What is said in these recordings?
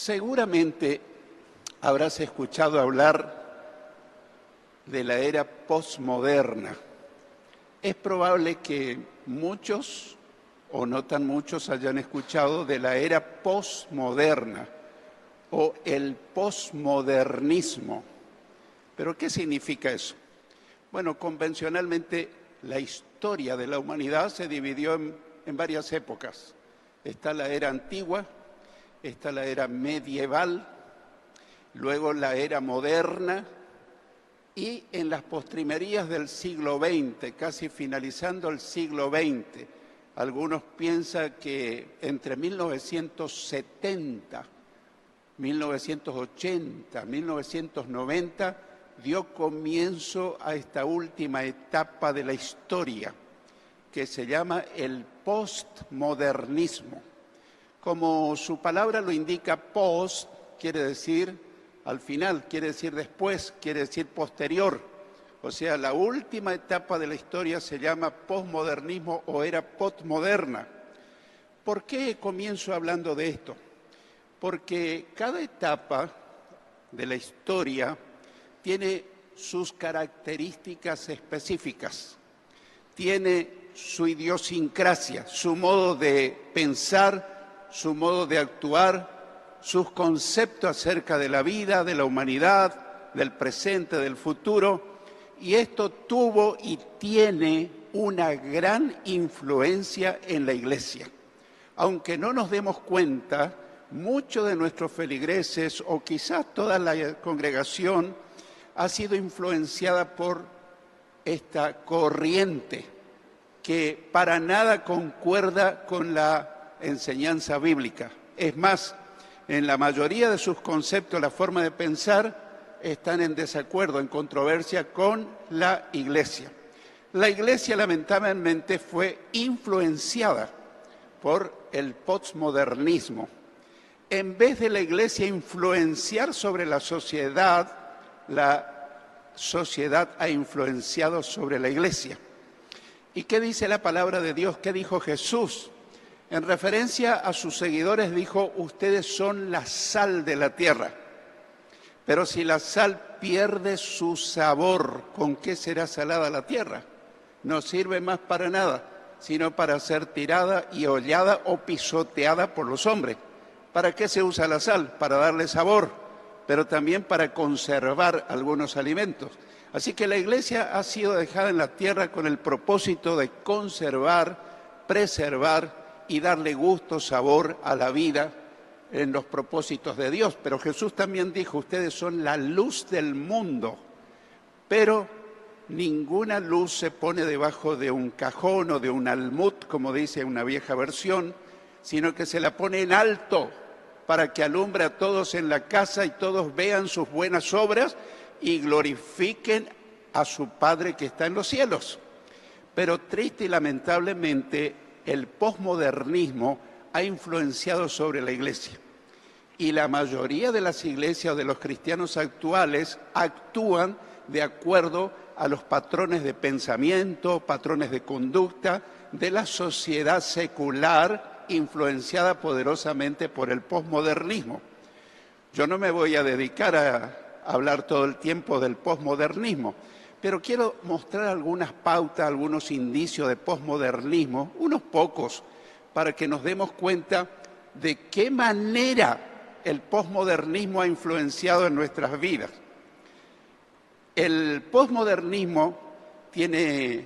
Seguramente habrás escuchado hablar de la era posmoderna. Es probable que muchos, o no tan muchos, hayan escuchado de la era posmoderna o el posmodernismo. ¿Pero qué significa eso? Bueno, convencionalmente la historia de la humanidad se dividió en varias épocas. Está la era antigua, está la era medieval, luego la era moderna y en las postrimerías del siglo XX, casi finalizando el siglo XX, algunos piensan que entre 1970, 1980, 1990 dio comienzo a esta última etapa de la historia que se llama el postmodernismo. Como su palabra lo indica, post quiere decir al final, quiere decir después, quiere decir posterior. O sea, la última etapa de la historia se llama posmodernismo o era postmoderna. ¿Por qué comienzo hablando de esto? Porque cada etapa de la historia tiene sus características específicas, tiene su idiosincrasia, su modo de pensar, su modo de actuar, sus conceptos acerca de la vida, de la humanidad, del presente, del futuro, y esto tuvo y tiene una gran influencia en la Iglesia. Aunque no nos demos cuenta, muchos de nuestros feligreses, o quizás toda la congregación, ha sido influenciada por esta corriente que para nada concuerda con la enseñanza bíblica. Es más, en la mayoría de sus conceptos, la forma de pensar, están en desacuerdo, en controversia con la Iglesia. La Iglesia, lamentablemente, fue influenciada por el postmodernismo. En vez de la Iglesia influenciar sobre la sociedad ha influenciado sobre la Iglesia. ¿Y qué dice la palabra de Dios? ¿Qué dijo Jesús? En referencia a sus seguidores dijo, ustedes son la sal de la tierra. Pero si la sal pierde su sabor, ¿con qué será salada la tierra? No sirve más para nada, sino para ser tirada y hollada o pisoteada por los hombres. ¿Para qué se usa la sal? Para darle sabor, pero también para conservar algunos alimentos. Así que la Iglesia ha sido dejada en la tierra con el propósito de conservar, preservar y darle gusto, sabor a la vida en los propósitos de Dios. Pero Jesús también dijo, ustedes son la luz del mundo, pero ninguna luz se pone debajo de un cajón o de un almud, como dice una vieja versión, sino que se la pone en alto para que alumbre a todos en la casa y todos vean sus buenas obras y glorifiquen a su Padre que está en los cielos. Pero triste y lamentablemente, el posmodernismo ha influenciado sobre la Iglesia. Y la mayoría de las iglesias o de los cristianos actuales actúan de acuerdo a los patrones de pensamiento, patrones de conducta de la sociedad secular influenciada poderosamente por el posmodernismo. Yo no me voy a dedicar a hablar todo el tiempo del posmodernismo, pero quiero mostrar algunas pautas, algunos indicios de posmodernismo, unos pocos, para que nos demos cuenta de qué manera el posmodernismo ha influenciado en nuestras vidas. El posmodernismo tiene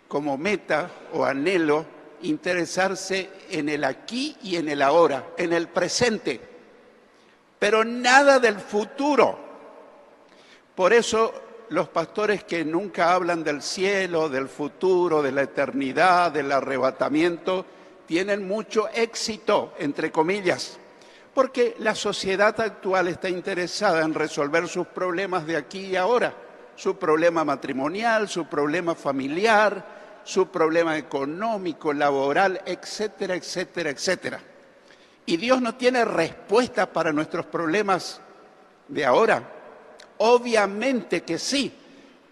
como meta o anhelo interesarse en el aquí y en el ahora, en el presente, pero nada del futuro. Por eso los pastores que nunca hablan del cielo, del futuro, de la eternidad, del arrebatamiento, tienen mucho éxito, entre comillas, porque la sociedad actual está interesada en resolver sus problemas de aquí y ahora, su problema matrimonial, su problema familiar, su problema económico, laboral, etcétera, etcétera, etcétera. Y Dios no tiene respuesta para nuestros problemas de ahora. Obviamente que sí,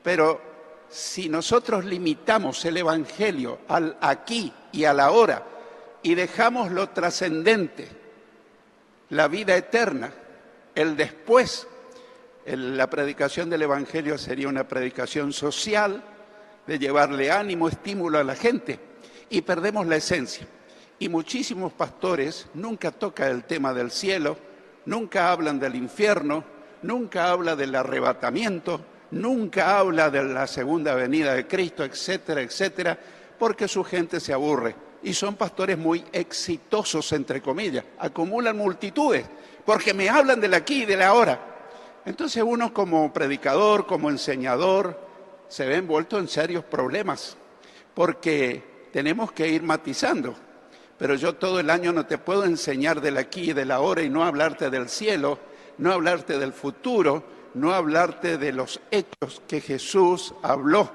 pero si nosotros limitamos el Evangelio al aquí y a la ahora y dejamos lo trascendente, la vida eterna, el después. La predicación del Evangelio sería una predicación social, de llevarle ánimo, estímulo a la gente, y perdemos la esencia. Y muchísimos pastores nunca tocan el tema del cielo, nunca hablan del infierno, nunca hablan del arrebatamiento, nunca habla de la segunda venida de Cristo, etcétera, etcétera, porque su gente se aburre. Y son pastores muy exitosos, entre comillas, acumulan multitudes, porque me hablan del aquí y del ahora. Entonces uno como predicador, como enseñador, se ve envuelto en serios problemas, porque tenemos que ir matizando. Pero yo todo el año no te puedo enseñar del aquí y del ahora y no hablarte del cielo, no hablarte del futuro, no hablarte de los hechos que Jesús habló.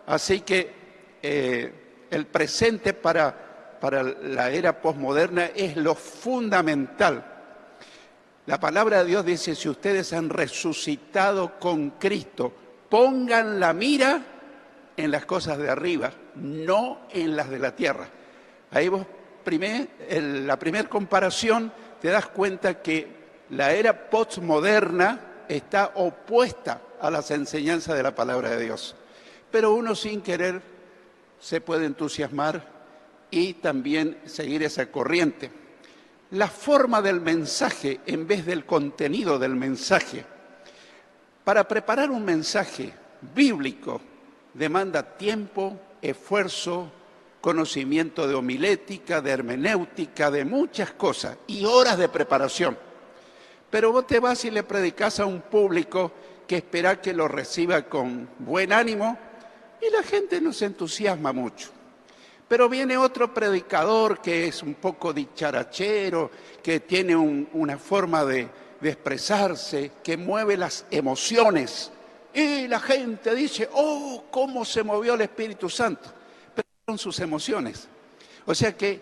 Así que el presente para la era posmoderna es lo fundamental. La palabra de Dios dice, si ustedes han resucitado con Cristo, pongan la mira en las cosas de arriba, no en las de la tierra. Ahí vos, la primera comparación, te das cuenta que la era postmoderna está opuesta a las enseñanzas de la palabra de Dios. Pero uno sin querer se puede entusiasmar y también seguir esa corriente. La forma del mensaje en vez del contenido del mensaje. Para preparar un mensaje bíblico demanda tiempo, esfuerzo, conocimiento de homilética, de hermenéutica, de muchas cosas y horas de preparación. Pero vos te vas y le predicás a un público que espera que lo reciba con buen ánimo y la gente no se entusiasma mucho. Pero viene otro predicador que es un poco dicharachero, que tiene una forma de expresarse, que mueve las emociones. Y la gente dice, oh, cómo se movió el Espíritu Santo. Pero son sus emociones. O sea que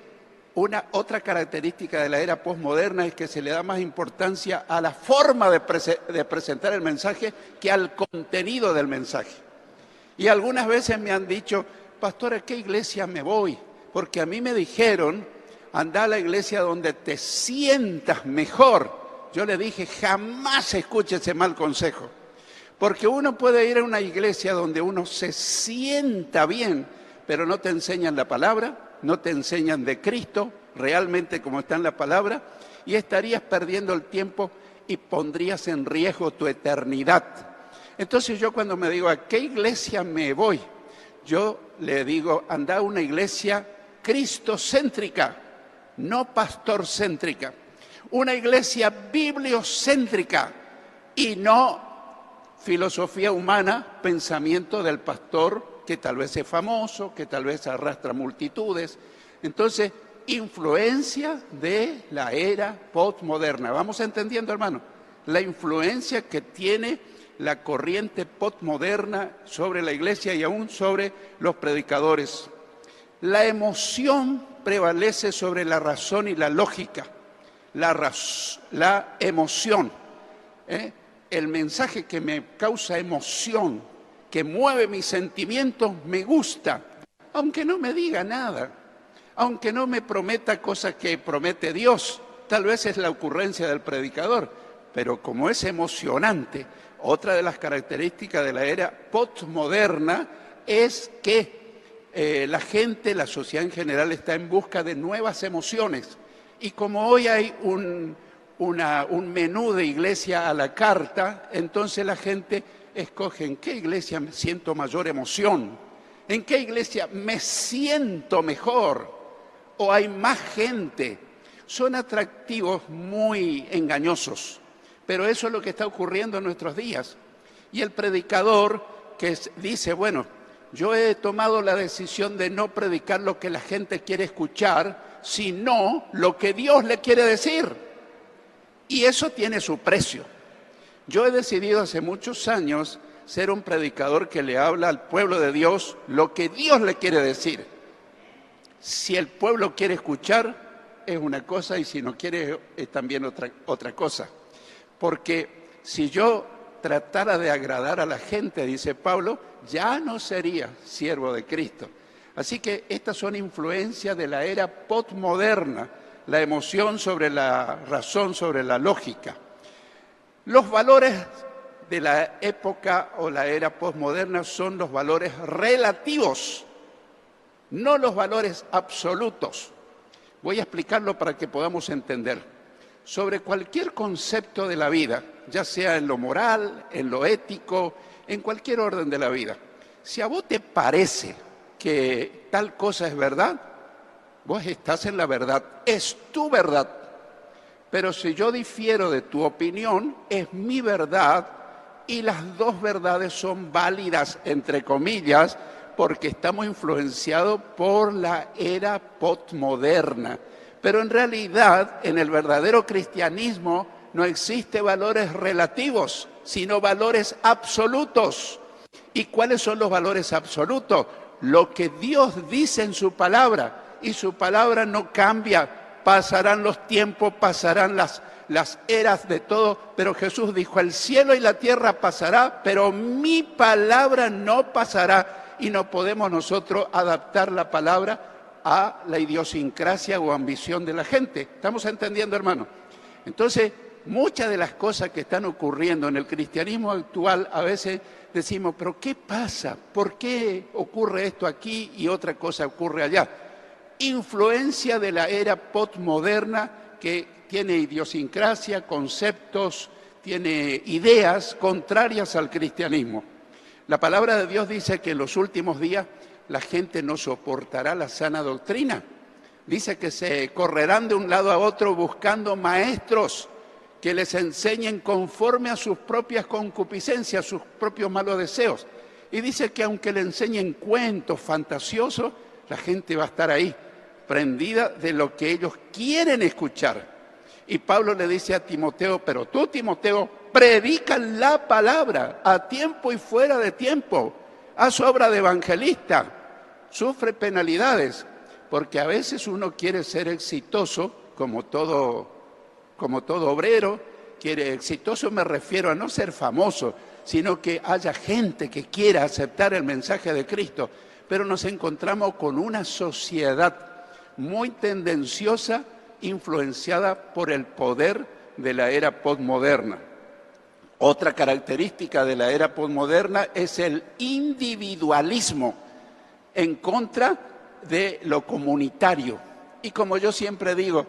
otra característica de la era posmoderna es que se le da más importancia a la forma de presentar el mensaje que al contenido del mensaje. Y algunas veces me han dicho, pastor, ¿a qué iglesia me voy? Porque a mí me dijeron, anda a la iglesia donde te sientas mejor. Yo le dije, jamás escuche ese mal consejo. Porque uno puede ir a una iglesia donde uno se sienta bien, pero no te enseñan la palabra, no te enseñan de Cristo, realmente como está en la palabra, y estarías perdiendo el tiempo y pondrías en riesgo tu eternidad. Entonces yo cuando me digo, ¿a qué iglesia me voy? Yo le digo, anda a una iglesia cristocéntrica, no pastorcéntrica. Una iglesia bibliocéntrica y no filosofía humana, pensamiento del pastor que tal vez es famoso, que tal vez arrastra multitudes. Entonces, influencia de la era postmoderna. ¿Vamos entendiendo, hermano? La influencia que tiene la corriente postmoderna sobre la iglesia y aún sobre los predicadores. La emoción prevalece sobre la razón y la lógica. La emoción. El mensaje que me causa emoción, que mueve mis sentimientos, me gusta, aunque no me diga nada, aunque no me prometa cosas que promete Dios. Tal vez es la ocurrencia del predicador, pero como es emocionante. Otra de las características de la era postmoderna es que la gente, la sociedad en general está en busca de nuevas emociones. Y como hoy hay un menú de iglesia a la carta, entonces la gente escoge en qué iglesia me siento mayor emoción, en qué iglesia me siento mejor o hay más gente. Son atractivos muy engañosos. Pero eso es lo que está ocurriendo en nuestros días. Y el predicador que dice, bueno, yo he tomado la decisión de no predicar lo que la gente quiere escuchar, sino lo que Dios le quiere decir. Y eso tiene su precio. Yo he decidido hace muchos años ser un predicador que le habla al pueblo de Dios lo que Dios le quiere decir. Si el pueblo quiere escuchar, es una cosa, y si no quiere, es también otra cosa. Porque si yo tratara de agradar a la gente, dice Pablo, ya no sería siervo de Cristo. Así que estas son influencias de la era postmoderna. la emoción sobre la razón, sobre la lógica. Los valores de la época o la era posmoderna son los valores relativos, no los valores absolutos. Voy a explicarlo para que podamos entender. Sobre cualquier concepto de la vida, ya sea en lo moral, en lo ético, en cualquier orden de la vida, si a vos te parece que tal cosa es verdad, vos estás en la verdad, es tu verdad. Pero si yo difiero de tu opinión, es mi verdad y las dos verdades son válidas, entre comillas, porque estamos influenciados por la era postmoderna. Pero en realidad, en el verdadero cristianismo, no existe valores relativos, sino valores absolutos. ¿Y cuáles son los valores absolutos? Lo que Dios dice en su palabra, y su palabra no cambia. Pasarán los tiempos, pasarán las eras de todo, pero Jesús dijo, el cielo y la tierra pasará, pero mi palabra no pasará. Y no podemos nosotros adaptar la palabra a la idiosincrasia o ambición de la gente. ¿Estamos entendiendo, hermano? Entonces, muchas de las cosas que están ocurriendo en el cristianismo actual, a veces decimos, pero ¿qué pasa? ¿Por qué ocurre esto aquí y otra cosa ocurre allá? Influencia de la era postmoderna que tiene idiosincrasia, conceptos, tiene ideas contrarias al cristianismo. La palabra de Dios dice que en los últimos días la gente no soportará la sana doctrina. Dice que se correrán de un lado a otro buscando maestros que les enseñen conforme a sus propias concupiscencias, sus propios malos deseos. Y dice que aunque le enseñen cuentos fantasiosos, la gente va a estar ahí, prendida de lo que ellos quieren escuchar. Y Pablo le dice a Timoteo, pero tú, Timoteo, predica la palabra a tiempo y fuera de tiempo. Haz obra de evangelista, sufre penalidades, porque a veces uno quiere ser exitoso, como todo obrero, quiere exitoso, me refiero a no ser famoso, sino que haya gente que quiera aceptar el mensaje de Cristo, pero nos encontramos con una sociedad muy tendenciosa, influenciada por el poder de la era postmoderna. Otra característica de la era postmoderna es el individualismo en contra de lo comunitario. Y como yo siempre digo,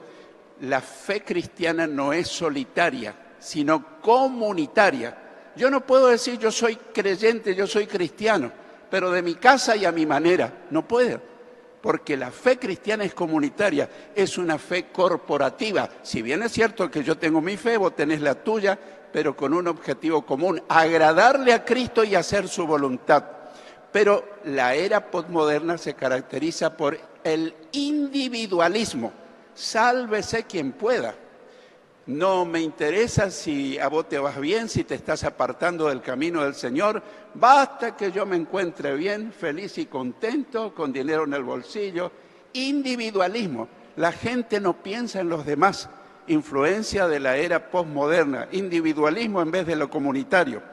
la fe cristiana no es solitaria, sino comunitaria. Yo no puedo decir yo soy creyente, yo soy cristiano, pero de mi casa y a mi manera. No puedo, porque la fe cristiana es comunitaria, es una fe corporativa. Si bien es cierto que yo tengo mi fe, vos tenés la tuya, pero con un objetivo común, agradarle a Cristo y hacer su voluntad. Pero la era postmoderna se caracteriza por el individualismo. Sálvese quien pueda. No me interesa si a vos te vas bien, si te estás apartando del camino del Señor. Basta que yo me encuentre bien, feliz y contento, con dinero en el bolsillo. Individualismo. La gente no piensa en los demás. Influencia de la era postmoderna. Individualismo en vez de lo comunitario.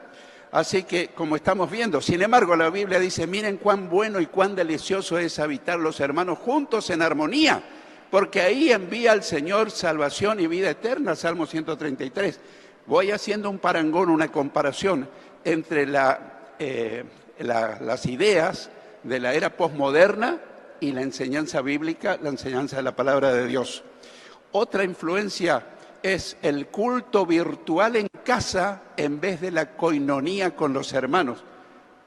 Así que, como estamos viendo, sin embargo, la Biblia dice, miren cuán bueno y cuán delicioso es habitar los hermanos juntos en armonía, porque ahí envía el Señor salvación y vida eterna, Salmo 133. Voy haciendo un parangón, una comparación entre las ideas de la era posmoderna y la enseñanza bíblica, la enseñanza de la palabra de Dios. Otra influencia es el culto virtual en casa en vez de la coinonía con los hermanos.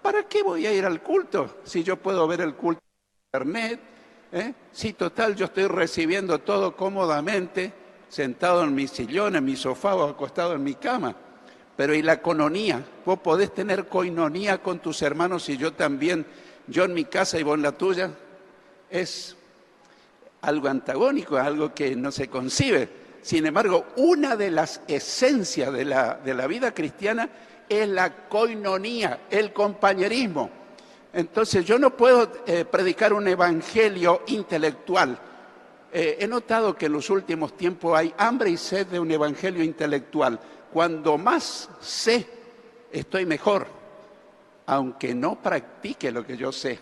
¿Para qué voy a ir al culto si yo puedo ver el culto en internet? Sí, total, yo estoy recibiendo todo cómodamente, sentado en mi sillón, en mi sofá o acostado en mi cama. Pero ¿y la coinonía? Vos podés tener coinonía con tus hermanos y yo también, yo en mi casa y vos en la tuya. Es algo antagónico, algo que no se concibe. Sin embargo, una de las esencias de la vida cristiana es la coinonía, el compañerismo. Entonces yo no puedo predicar un evangelio intelectual. He notado que en los últimos tiempos hay hambre y sed de un evangelio intelectual. Cuando más sé, estoy mejor, aunque no practique lo que yo sé.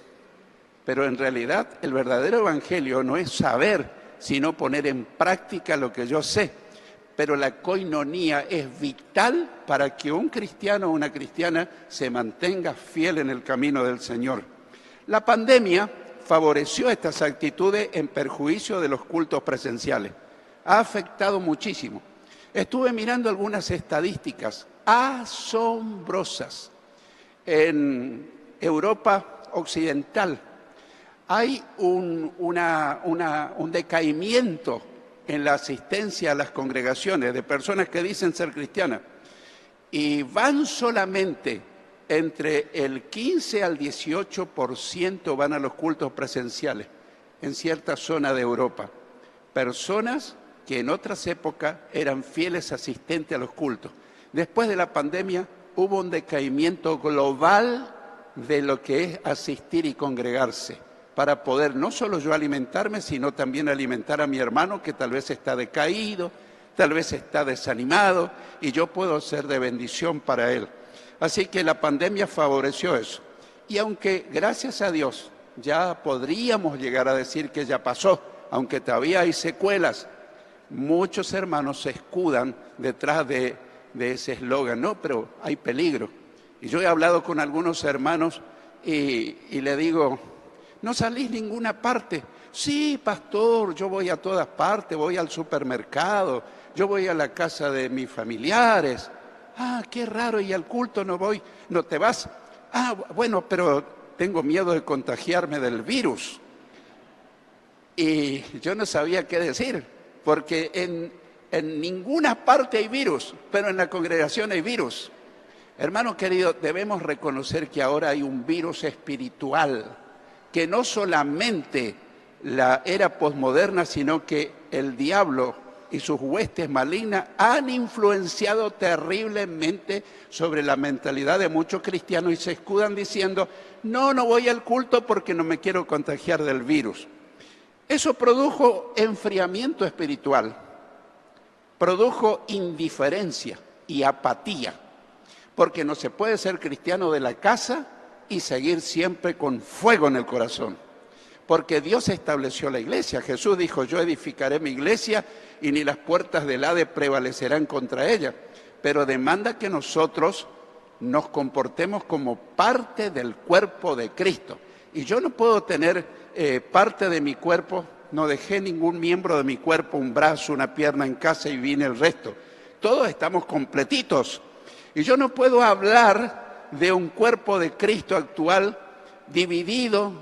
Pero en realidad el verdadero evangelio no es saber, sino poner en práctica lo que yo sé. Pero la koinonía es vital para que un cristiano o una cristiana se mantenga fiel en el camino del Señor. La pandemia favoreció estas actitudes en perjuicio de los cultos presenciales. Ha afectado muchísimo. Estuve mirando algunas estadísticas asombrosas. En Europa Occidental hay un decaimiento en la asistencia a las congregaciones de personas que dicen ser cristianas y van solamente entre el 15 al 18% van a los cultos presenciales en cierta zona de Europa. Personas que en otras épocas eran fieles asistentes a los cultos. Después de la pandemia hubo un decaimiento global de lo que es asistir y congregarse, para poder no solo yo alimentarme, sino también alimentar a mi hermano que tal vez está decaído, tal vez está desanimado, y yo puedo ser de bendición para él. Así que la pandemia favoreció eso. Y aunque, gracias a Dios, ya podríamos llegar a decir que ya pasó, aunque todavía hay secuelas, muchos hermanos se escudan detrás de ese eslogan. No, pero hay peligro. Y yo he hablado con algunos hermanos y le digo, ¿no salís a ninguna parte? Sí, pastor, yo voy a todas partes, voy al supermercado, yo voy a la casa de mis familiares. Ah, qué raro, y al culto no voy, ¿no te vas? Ah, bueno, pero tengo miedo de contagiarme del virus. Y yo no sabía qué decir, porque en ninguna parte hay virus, pero en la congregación hay virus. Hermano querido, debemos reconocer que ahora hay un virus espiritual, que no solamente la era posmoderna, sino que el diablo y sus huestes malignas han influenciado terriblemente sobre la mentalidad de muchos cristianos y se escudan diciendo, no voy al culto porque no me quiero contagiar del virus. Eso produjo enfriamiento espiritual, produjo indiferencia y apatía, porque no se puede ser cristiano de la casa y seguir siempre con fuego en el corazón. Porque Dios estableció la iglesia. Jesús dijo, yo edificaré mi iglesia y ni las puertas del Hades prevalecerán contra ella. Pero demanda que nosotros nos comportemos como parte del cuerpo de Cristo. Y yo no puedo tener parte de mi cuerpo, no dejé ningún miembro de mi cuerpo, un brazo, una pierna en casa y vine el resto. Todos estamos completitos. Y yo no puedo hablar de un cuerpo de Cristo actual dividido,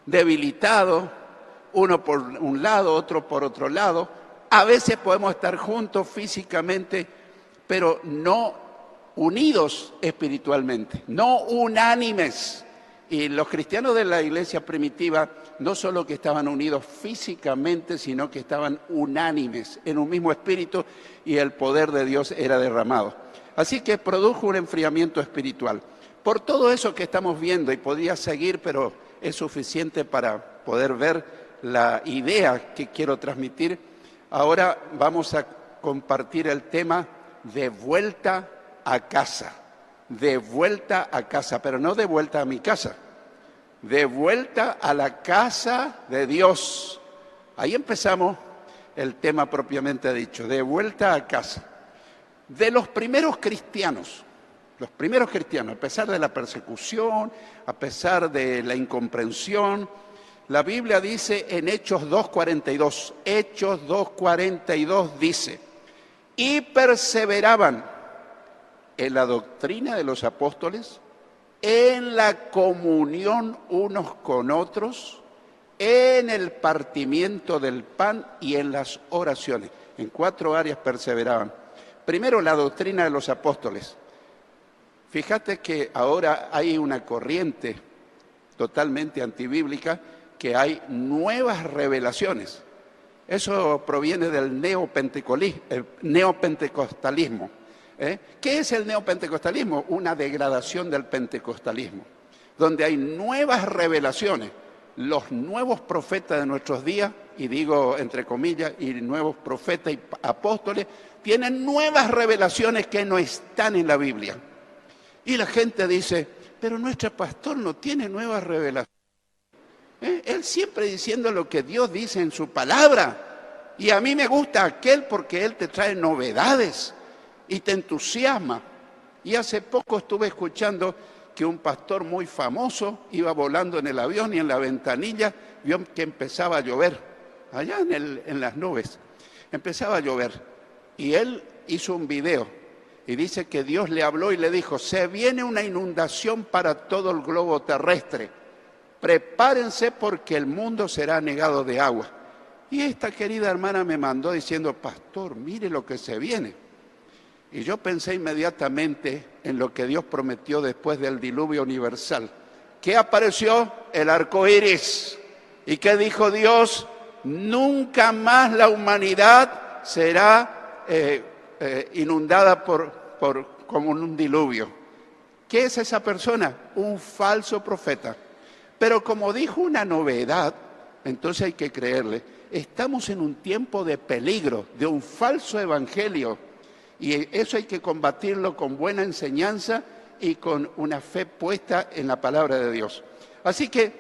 debilitado, uno por un lado, otro por otro lado. A veces podemos estar juntos físicamente, pero no unidos espiritualmente, no unánimes. Y los cristianos de la iglesia primitiva no solo que estaban unidos físicamente, sino que estaban unánimes en un mismo espíritu y el poder de Dios era derramado. Así que produjo un enfriamiento espiritual. Por todo eso que estamos viendo, y podría seguir, pero es suficiente para poder ver la idea que quiero transmitir, ahora vamos a compartir el tema de vuelta a casa. De vuelta a casa, pero no de vuelta a mi casa. De vuelta a la casa de Dios. Ahí empezamos el tema propiamente dicho, de vuelta a casa. De los primeros cristianos, a pesar de la persecución, a pesar de la incomprensión, la Biblia dice en Hechos 2:42 dice, y perseveraban en la doctrina de los apóstoles, en la comunión unos con otros, en el partimiento del pan y en las oraciones. En 4 áreas perseveraban. Primero, la doctrina de los apóstoles. Fíjate que ahora hay una corriente totalmente antibíblica, que hay nuevas revelaciones. Eso proviene del neopentecostalismo. ¿Qué es el neopentecostalismo? Una degradación del pentecostalismo, donde hay nuevas revelaciones. Los nuevos profetas de nuestros días, y digo entre comillas, y nuevos profetas y apóstoles, tienen nuevas revelaciones que no están en la Biblia. Y la gente dice, pero nuestro pastor no tiene nuevas revelaciones. Él siempre diciendo lo que Dios dice en su palabra. Y a mí me gusta aquel porque él te trae novedades y te entusiasma. Y hace poco estuve escuchando que un pastor muy famoso iba volando en el avión y en la ventanilla vio que empezaba a llover, allá en las nubes. Empezaba a llover y él hizo un video y dice que Dios le habló y le dijo: se viene una inundación para todo el globo terrestre. Prepárense porque el mundo será anegado de agua. Y esta querida hermana me mandó diciendo: pastor, mire lo que se viene. Y yo pensé inmediatamente en lo que Dios prometió después del diluvio universal. ¿Qué apareció? El arco iris. ¿Y qué dijo Dios? Nunca más la humanidad será inundada como un diluvio. ¿Qué es esa persona? Un falso profeta. Pero como dijo una novedad, entonces hay que creerle. Estamos en un tiempo de peligro, de un falso evangelio. Y eso hay que combatirlo con buena enseñanza y con una fe puesta en la palabra de Dios. Así que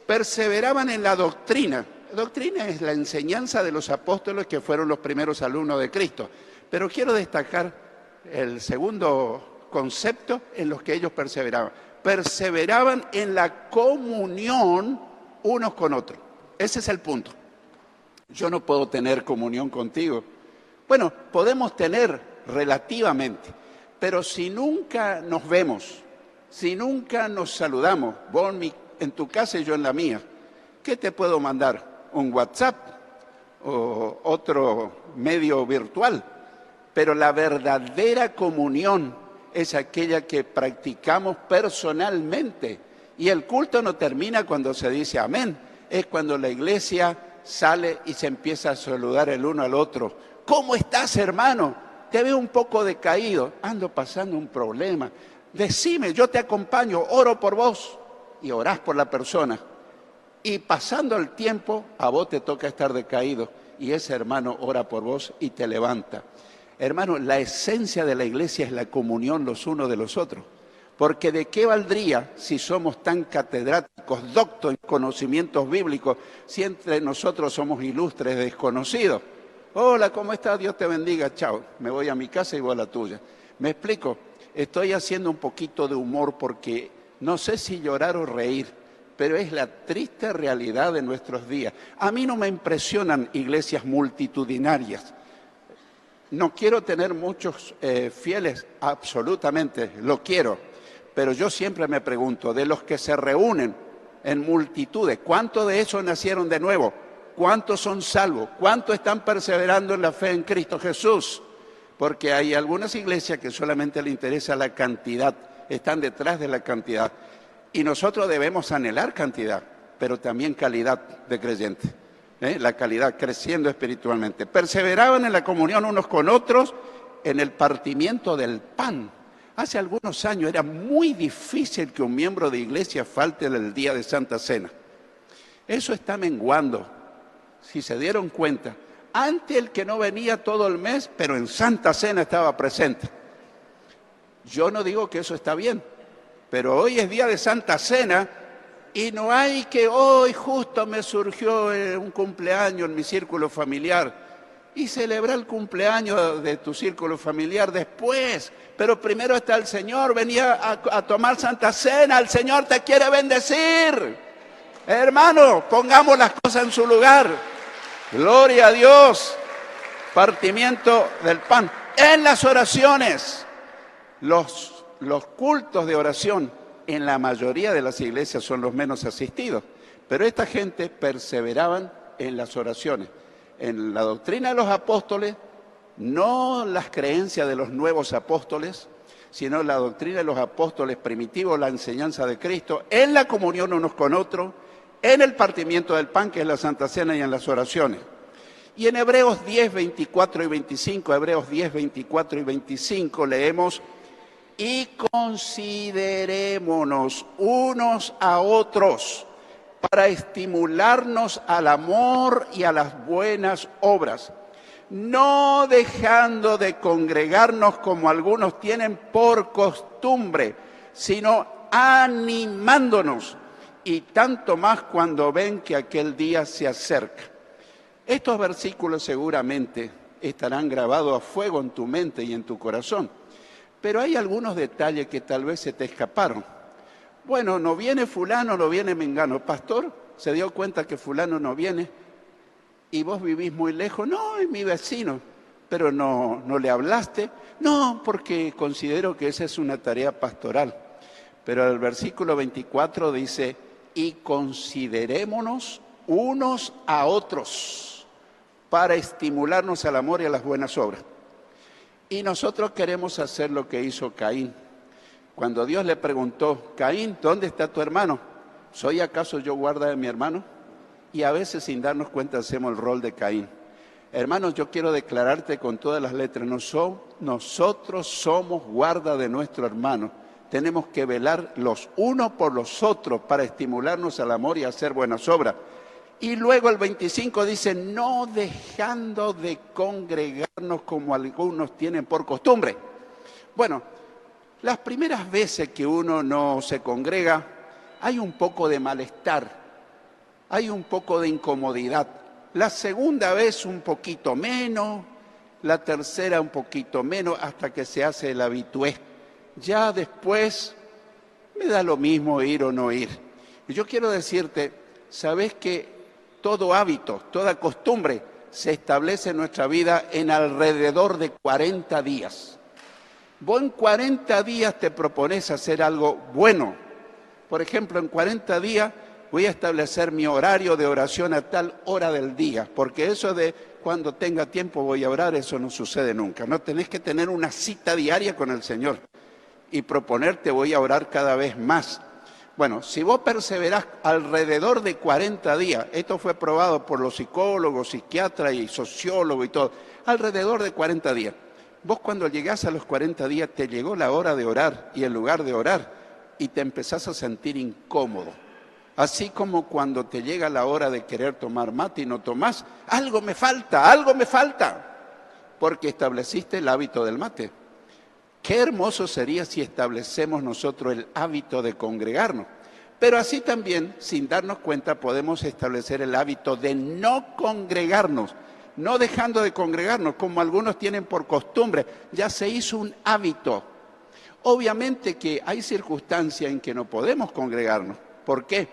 perseveraban en la doctrina. La doctrina es la enseñanza de los apóstoles que fueron los primeros alumnos de Cristo. Pero quiero destacar el segundo concepto en los que ellos perseveraban. Perseveraban en la comunión unos con otros. Ese es el punto. Yo no puedo tener comunión contigo. Bueno, podemos tener relativamente, pero si nunca nos vemos, si nunca nos saludamos, vos en tu casa y yo en la mía, ¿qué te puedo mandar? ¿Un WhatsApp o otro medio virtual? Pero la verdadera comunión es aquella que practicamos personalmente. Y el culto no termina cuando se dice amén, es cuando la iglesia sale y se empieza a saludar el uno al otro. ¿Cómo estás, hermano? Te veo un poco decaído, ando pasando un problema. Decime, yo te acompaño, oro por vos. Y orás por la persona. Y pasando el tiempo, a vos te toca estar decaído. Y ese hermano ora por vos y te levanta. Hermano, la esencia de la iglesia es la comunión los unos de los otros. Porque ¿de qué valdría si somos tan catedráticos, doctos en conocimientos bíblicos, si entre nosotros somos ilustres desconocidos? Hola, ¿cómo estás? Dios te bendiga, chao. Me voy a mi casa y voy a la tuya. ¿Me explico? Estoy haciendo un poquito de humor porque no sé si llorar o reír, pero es la triste realidad de nuestros días. A mí no me impresionan iglesias multitudinarias. No quiero tener muchos fieles, absolutamente, lo quiero. Pero yo siempre me pregunto, de los que se reúnen en multitudes, ¿cuántos de esos nacieron de nuevo? ¿Cuántos son salvos? ¿Cuántos están perseverando en la fe en Cristo Jesús? Porque hay algunas iglesias que solamente les interesa la cantidad, están detrás de la cantidad. Y nosotros debemos anhelar cantidad, pero también calidad de creyentes. La calidad, creciendo espiritualmente. Perseveraban en la comunión unos con otros, en el partimiento del pan. Hace algunos años era muy difícil que un miembro de iglesia falte el día de Santa Cena. Eso está menguando. Si se dieron cuenta, antes el que no venía todo el mes, pero en Santa Cena estaba presente. Yo no digo que eso está bien, pero hoy es día de Santa Cena y no hay que hoy justo me surgió un cumpleaños en mi círculo familiar. Y celebra el cumpleaños de tu círculo familiar después, pero primero está el Señor, venía a tomar Santa Cena, el Señor te quiere bendecir. Hermano, pongamos las cosas en su lugar. Gloria a Dios. Partimiento del pan. En las oraciones, los cultos de oración en la mayoría de las iglesias son los menos asistidos, pero esta gente perseveraban en las oraciones, en la doctrina de los apóstoles, no las creencias de los nuevos apóstoles, sino la doctrina de los apóstoles primitivos, la enseñanza de Cristo, en la comunión unos con otros, en el partimiento del pan, que es la Santa Cena, y en las oraciones. Y en Hebreos 10, 24 y 25, Hebreos 10, 24 y 25, leemos: y considerémonos unos a otros para estimularnos al amor y a las buenas obras, no dejando de congregarnos como algunos tienen por costumbre, sino animándonos, y tanto más cuando ven que aquel día se acerca. Estos versículos seguramente estarán grabados a fuego en tu mente y en tu corazón, pero hay algunos detalles que tal vez se te escaparon. Bueno, no viene fulano, no viene mengano. Pastor, ¿se dio cuenta que fulano no viene? ¿Y vos vivís muy lejos? No, es mi vecino. ¿Pero no le hablaste? No, porque considero que esa es una tarea pastoral. Pero el versículo 24 dice, y considerémonos unos a otros para estimularnos al amor y a las buenas obras. Y nosotros queremos hacer lo que hizo Caín. Cuando Dios le preguntó, Caín, ¿dónde está tu hermano? ¿Soy acaso yo guarda de mi hermano? Y a veces sin darnos cuenta hacemos el rol de Caín. Hermanos, yo quiero declararte con todas las letras, nosotros somos guarda de nuestro hermano. Tenemos que velar los unos por los otros para estimularnos al amor y a hacer buenas obras. Y luego el 25 dice, no dejando de congregarnos como algunos tienen por costumbre. Bueno, las primeras veces que uno no se congrega, hay un poco de malestar, hay un poco de incomodidad. La segunda vez un poquito menos, la tercera un poquito menos, hasta que se hace el habitué. Ya después me da lo mismo ir o no ir. Y yo quiero decirte, ¿sabes que todo hábito, toda costumbre se establece en nuestra vida en alrededor de 40 días? Vos en 40 días te propones hacer algo bueno. Por ejemplo, en 40 días voy a establecer mi horario de oración a tal hora del día, porque eso de cuando tenga tiempo voy a orar, eso no sucede nunca. No tenés que tener una cita diaria con el Señor y proponerte voy a orar cada vez más. Bueno, si vos perseverás alrededor de 40 días, esto fue probado por los psicólogos, psiquiatras y sociólogos y todo, alrededor de 40 días. Vos cuando llegás a los 40 días te llegó la hora de orar y en lugar de orar y te empezás a sentir incómodo. Así como cuando te llega la hora de querer tomar mate y no tomás, algo me falta, porque estableciste el hábito del mate. Qué hermoso sería si establecemos nosotros el hábito de congregarnos. Pero así también, sin darnos cuenta, podemos establecer el hábito de no congregarnos, no dejando de congregarnos, como algunos tienen por costumbre. Ya se hizo un hábito. Obviamente que hay circunstancias en que no podemos congregarnos. ¿Por qué?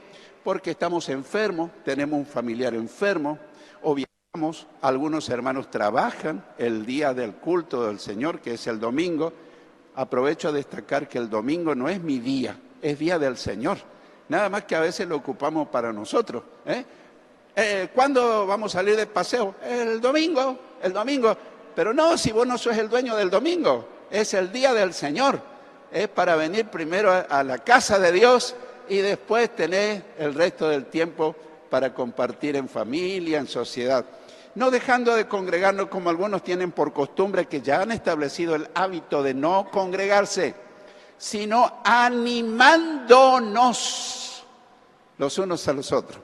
Porque estamos enfermos, tenemos un familiar enfermo, o viajamos, algunos hermanos trabajan el día del culto del Señor, que es el domingo. Aprovecho a destacar que el domingo no es mi día, es día del Señor. Nada más que a veces lo ocupamos para nosotros. ¿Cuándo vamos a salir de paseo? El domingo. Pero no, si vos no sos el dueño del domingo, es el día del Señor. Es para venir primero a la casa de Dios y después tener el resto del tiempo para compartir en familia, en sociedad. No dejando de congregarnos como algunos tienen por costumbre, que ya han establecido el hábito de no congregarse, sino animándonos los unos a los otros.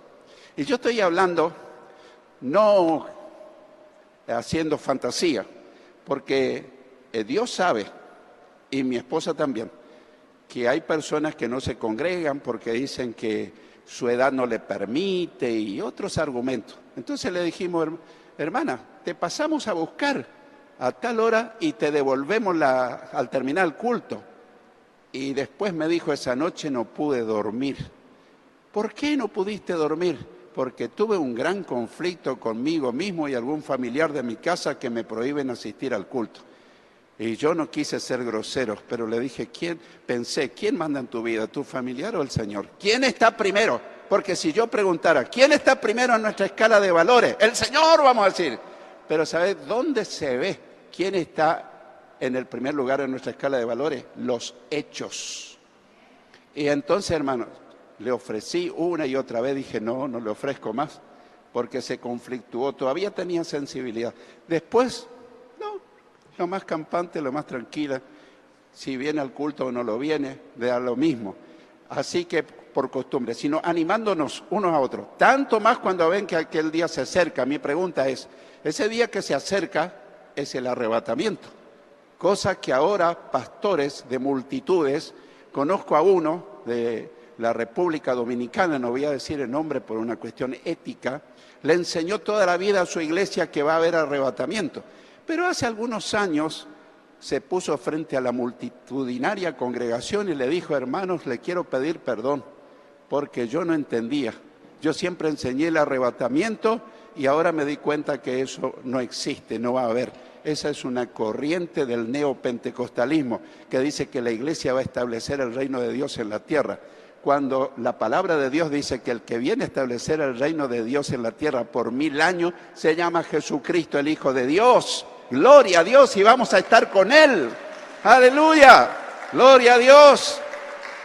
Y yo estoy hablando no haciendo fantasía, porque Dios sabe, y mi esposa también, que hay personas que no se congregan porque dicen que su edad no le permite y otros argumentos. Entonces le dijimos, hermana, te pasamos a buscar a tal hora y te devolvemos al terminar el culto. Y después me dijo, esa noche no pude dormir. ¿Por qué no pudiste dormir? Porque tuve un gran conflicto conmigo mismo y algún familiar de mi casa que me prohíben asistir al culto. Y yo no quise ser grosero, pero le dije, ¿quién manda en tu vida, tu familiar o el Señor? ¿Quién está primero? Porque si yo preguntara, ¿quién está primero en nuestra escala de valores? El Señor, vamos a decir. Pero ¿sabes dónde se ve quién está en el primer lugar en nuestra escala de valores? Los hechos. Y entonces, hermanos, le ofrecí una y otra vez, dije, no le ofrezco más, porque se conflictuó, todavía tenía sensibilidad. Después, lo más campante, lo más tranquila, si viene al culto o no lo viene, le da lo mismo. Así que por costumbre, sino animándonos unos a otros. Tanto más cuando ven que aquel día se acerca. Mi pregunta es, ese día que se acerca es el arrebatamiento. Cosa que ahora pastores de multitudes, conozco a uno de la República Dominicana, no voy a decir el nombre por una cuestión ética, le enseñó toda la vida a su iglesia que va a haber arrebatamiento. Pero hace algunos años se puso frente a la multitudinaria congregación y le dijo: hermanos, le quiero pedir perdón, porque yo no entendía. Yo siempre enseñé el arrebatamiento y ahora me di cuenta que eso no existe, no va a haber. Esa es una corriente del neopentecostalismo que dice que la iglesia va a establecer el reino de Dios en la tierra, cuando la palabra de Dios dice que el que viene a establecer el reino de Dios en la tierra por 1000 años se llama Jesucristo, el Hijo de Dios. Gloria a Dios, y vamos a estar con Él. ¡Aleluya! ¡Gloria a Dios!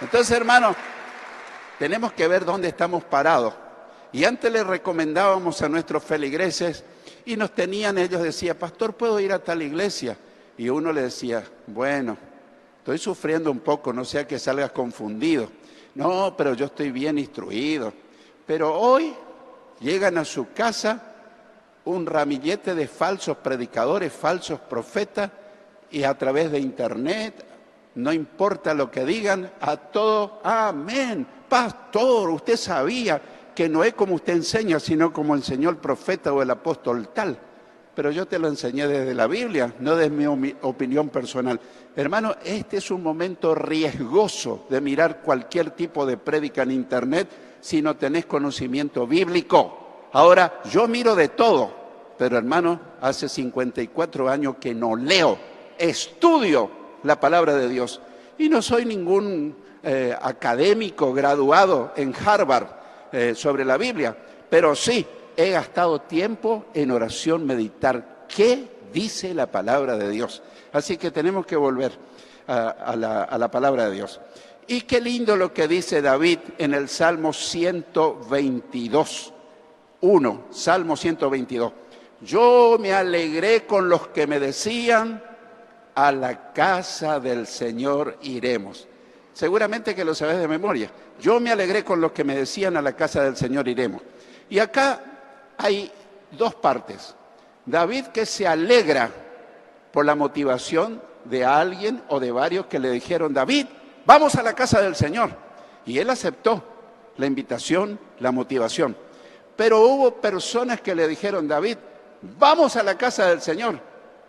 Entonces, hermanos, tenemos que ver dónde estamos parados. Y antes le recomendábamos a nuestros feligreses y ellos decían: pastor, ¿puedo ir a tal iglesia? Y uno le decía: bueno, estoy sufriendo un poco, no sea que salgas confundido. No, pero yo estoy bien instruido. Pero hoy llegan a su casa un ramillete de falsos predicadores, falsos profetas, y a través de internet, no importa lo que digan, a todo: amén, pastor, usted sabía que no es como usted enseña, sino como enseñó el profeta o el apóstol tal. Pero yo te lo enseñé desde la Biblia, no desde mi opinión personal. Hermano, este es un momento riesgoso de mirar cualquier tipo de prédica en internet si no tenés conocimiento bíblico. Ahora, yo miro de todo, pero hermano, hace 54 años que no leo, estudio la palabra de Dios. Y no soy ningún académico graduado en Harvard sobre la Biblia, pero sí he gastado tiempo en oración, meditar qué dice la palabra de Dios. Así que tenemos que volver a la palabra de Dios. Y qué lindo lo que dice David en el Salmo 122, 1, Salmo 122. Yo me alegré con los que me decían: a la casa del Señor iremos. Seguramente que lo sabes de memoria. Yo me alegré con los que me decían: a la casa del Señor iremos. Y acá hay dos partes. David, que se alegra por la motivación de alguien o de varios que le dijeron: David, vamos a la casa del Señor. Y él aceptó la invitación, la motivación. Pero hubo personas que le dijeron: David, vamos a la casa del Señor.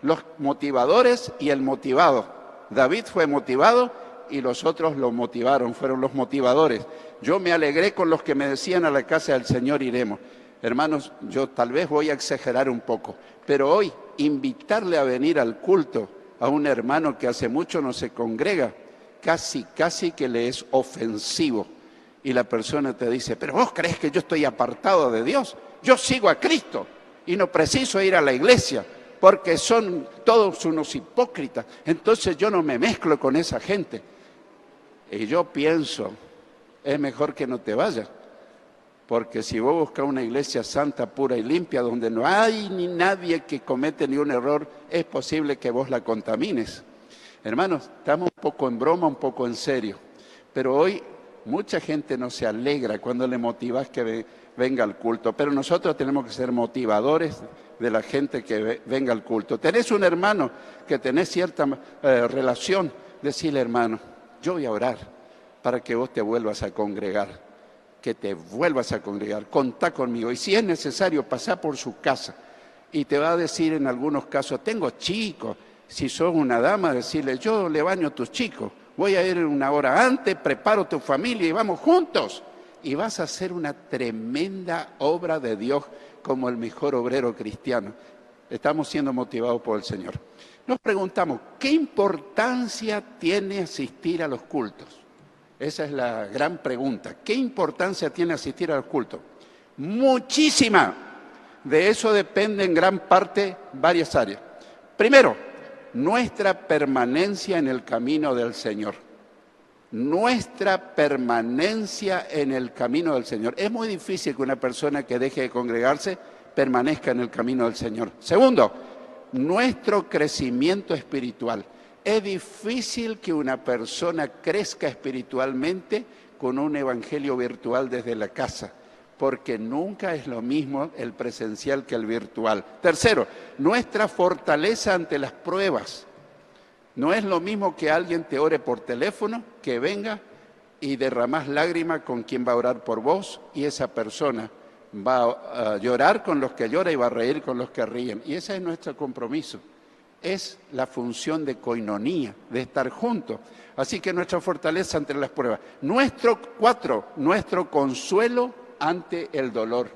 Los motivadores y el motivado. David fue motivado y los otros lo motivaron, fueron los motivadores. Yo me alegré con los que me decían: a la casa del Señor iremos. Hermanos, yo tal vez voy a exagerar un poco, pero hoy invitarle a venir al culto a un hermano que hace mucho no se congrega, casi que le es ofensivo. Y la persona te dice: pero vos crees que yo estoy apartado de Dios, yo sigo a Cristo y no preciso ir a la iglesia porque son todos unos hipócritas, entonces yo no me mezclo con esa gente. Y yo pienso, es mejor que no te vayas, porque si vos buscas una iglesia santa, pura y limpia, donde no hay ni nadie que comete ni un error, es posible que vos la contamines. Hermanos, estamos un poco en broma, un poco en serio, pero hoy mucha gente no se alegra cuando le motivas que venga al culto, pero nosotros tenemos que ser motivadores de la gente que venga al culto. Tenés un hermano que tenés cierta relación, decirle: hermano, yo voy a orar para que vos te vuelvas a congregar, que te vuelvas a congregar, contá conmigo. Y si es necesario, pasá por su casa y te va a decir en algunos casos: tengo chicos. Si sos una dama, decirle: yo le baño a tus chicos, voy a ir una hora antes, preparo tu familia y vamos juntos. Y vas a hacer una tremenda obra de Dios como el mejor obrero cristiano. Estamos siendo motivados por el Señor. Nos preguntamos: ¿qué importancia tiene asistir a los cultos? Esa es la gran pregunta. ¿Qué importancia tiene asistir a los cultos? Muchísima. De eso depende en gran parte varias áreas. Primero, nuestra permanencia en el camino del Señor. Nuestra permanencia en el camino del Señor. Es muy difícil que una persona que deje de congregarse permanezca en el camino del Señor. Segundo, nuestro crecimiento espiritual. Es difícil que una persona crezca espiritualmente con un evangelio virtual desde la casa, porque nunca es lo mismo el presencial que el virtual. Tercero, nuestra fortaleza ante las pruebas. No es lo mismo que alguien te ore por teléfono, que venga y derramás lágrimas con quien va a orar por vos, y esa persona va a llorar con los que lloran y va a reír con los que ríen. Y ese es nuestro compromiso. Es la función de coinonía, de estar juntos. Así que nuestra fortaleza ante las pruebas. Nuestro consuelo ante el dolor.